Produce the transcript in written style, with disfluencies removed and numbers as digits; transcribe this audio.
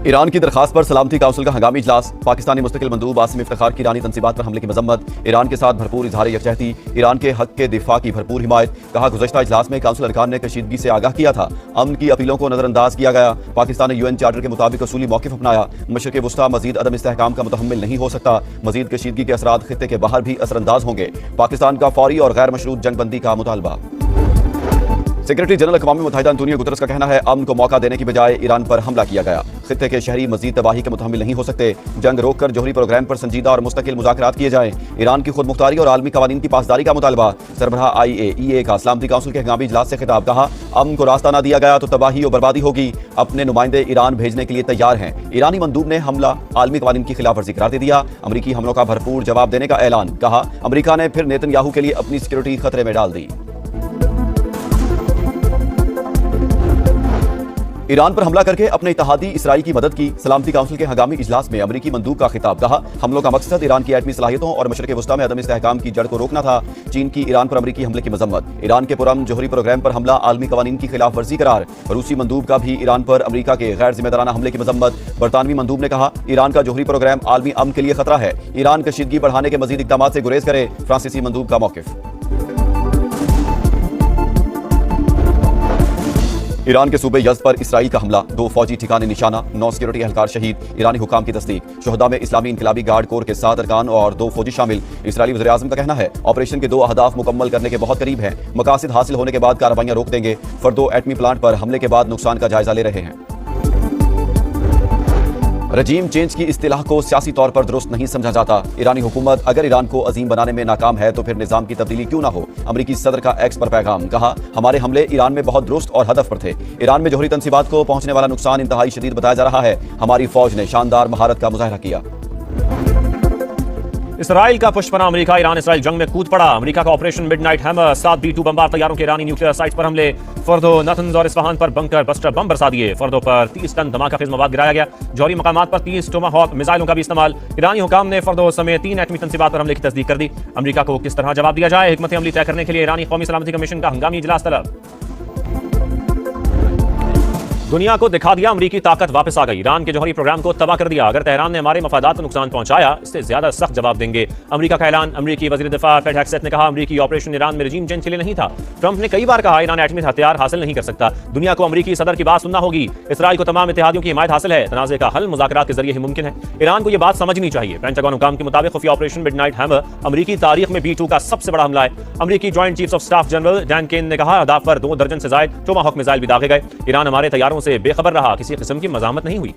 Iran की दरखास्त पर सलामती काउंसिल का हंगामी इजलास। पाकिस्तानी मुस्तकिल मंदूब आसिम इफ्तिखार की ईरानी तंसीबात पर हमले की मजम्मत। ईरान के साथ भरपूर इजहार यकजहती, ईरान के हक के दिफा की भरपूर हिमायत। कहा, गुज़श्ता इजलास में काउंसिल अरकान ने कशीदगी से आगाह किया था, अमन की अपीलों को नजरअंदाज किया गया। पाकिस्तान ने UN चार्टर के मुताबिक असूली मौक़िफ़ अपनाया। मशरिक़ वुस्ता मजीद अदम इस्तेहकाम का मुतहम्मिल नहीं हो सकता। मजीद कशीदगी के असरात खित्ते के बाहर भी असरअंदाज होंगे। पाकिस्तान का फौरी और गैर मशरूत जंगबंदी का मुतालबा। सेक्रेटरी जनरल अक़वाम मुत्तहिदा अंतोनियो गुतरस का कहना है, अमन को मौका देने की बजाय ईरान पर हमला किया गया। खित्ते के शहरी मजीद तबाही के मुतहम्मिल नहीं हो सकते। जंग रोककर जोहरी प्रोग्राम पर संजीदा और मुस्तकिल मुज़ाकरात किए जाएं। ईरान की खुद मुख्तारी और आलमी कवानीन की पासदारी का मुतालबा। सरबराह IAEA का सलामती काउंसिल के हंगामी इजलास से खिताब। कहा, अमन को रास्ता न दिया गया तो तबाही और बर्बादी होगी। अपने नुमाइंदे ईरान भेजने के लिए तैयार हैं। ईरानी मंदूब ने हमला आलमी कवानीन की खिलाफ वर्जी करार दे दिया। अमरीकी हमलों का भरपूर जवाब देने का ऐलान। कहा, अमरीका ने फिर नेतन्याहू के लिए अपनी सिक्योरिटी खतरे में डाल दी। ईरान पर हमला करके अपने इत्तेहादी इसराइल की मदद की। सलामती काउंसिल के हंगामी इजलास में अमरीकी मंदूब का खिताब। कहा, हमलों का मकसद ईरान की एटमी सलाहियतों और मशरिक़ वुस्ता में अदम इस्तेहकाम की जड़ को रोकना था। चीन की ईरान पर अमरीकी हमले की मजम्मत। ईरान के पुरअमन जोहरी प्रोग्राम पर हमला आलमी कवानीन की खिलाफ वर्जी करार। रूसी मंदूब का भी ईरान पर अमरीका के गैर जिम्मेदाराना हमले की मजम्मत। बरतानवी मंदूब ने कहा, ईरान का जोहरी प्रोग्राम आलमी अमन के लिए खतरा है। ईरान कशीदगी बढ़ाने के मजीद इक़दामात से गुरेज करे। फ्रांसीसी मंदूब का मौक़िफ़। ईरान के सूबे यज़्द पर इसराइल का हमला। 2 फौजी ठिकाने निशाना, 9 सिक्योरिटी एहलकार शहीद। ईरानी हुकाम की तस्दीक। शुहदा में इस्लामी इनकलाबी गार्ड कोर के 7 अरकान और 2 फौजी शामिल। इसराइली वज़ीर आज़म का कहना है, ऑपरेशन के 2 अहदाफ मुकम्मल करने के बहुत करीब हैं। मकासद हासिल होने के बाद कार्रवाइयां रोक देंगे। फर्दो एटमी प्लांट पर हमले के बाद नुकसान का जायजा ले रहे हैं। रजीम चेंज की इस्तिलाह को सियासी तौर पर दुरुस्त नहीं समझा जाता। ईरानी हुकूमत अगर ईरान को अजीम बनाने में नाकाम है तो फिर निजाम की तब्दीली क्यों ना हो। अमरीकी सदर का एक्स पर पैगाम। कहा, हमारे हमले ईरान में बहुत दुरुस्त और हदफ पर थे। ईरान में जोहरी तंसीबात को पहुंचने वाला नुकसान इंतहाई शदीद बताया जा रहा है। हमारी फौज ने शानदार महारत का मुजाहरा किया। इसराइल का पुष्पना अमेरिका। ईरान इसराइल जंग में कूद पड़ा। अमेरिका का operation midnight hammer. 7 B-2 bomber तैयारों के ईरानी न्यूक्लियर साइट्स पर हमले। फर्दो, नतन्ज और इस्फहान पर बंकर बस्टर बम बरसा दिए। फर्दो पर 30 टन धमाका खेज मवाद गिराया गया। जौहरी मकामात पर 30 टोमाहॉक मिसाइलों का भी इस्तेमाल। ईरानी हुकाम ने फर्दो समेत 3 एटमी तंसीबात पर हमले की तस्दीक कर दी। अमेरिका को किस तरह जवाब दिया जाए, हिकमत अमली तय करने के लिए ईरानी कौमी सलामती कमीशन का हंगामी इजलास तलब। दुनिया को दिखा दिया, अमरीकी ताकत वापस आ गई। ईरान के जौहरी प्रोग्राम को तबाह कर दिया। अगर तेहरान ने हमारे मफादात को नुकसान पहुंचाया, इससे ज्यादा सख्त जवाब देंगे। अमरीका का ऐलान। अमरीकी वजीर दिफा पेट हेग्सेथ ने कहा, अमरीकी ऑपरेशन ईरान में रजीम चेंज के लिए नहीं था। ट्रंप ने कई बार कहा, ईरान एटमी हथियार हासिल नहीं कर सकता। दुनिया को अमरीकी सदर की बात सुनना होगी। इसराइल को तमाम इत्तेहादियों की हिमायत हासिल है। तनाज़े का हल मुज़ाकरात के जरिए ही मुमकिन है। ईरान को यह बात समझनी चाहिए। पेंटागन हुकाम के मुताबिक खुफिया ऑपरेशन मिडनाइट हैमर अमरीकी तारीख में B-2 का सबसे बड़ा हमला है। अमरीकी joint chiefs of staff general Dan Caine ने कहा, अहदाफ पर 2 दर्जन से ज्यादा टोमाहॉक मिसाइल भी दागे गए। ईरान हमारे तैयारों से बेखबर रहा, किसी किस्म की मज़ामत नहीं हुई।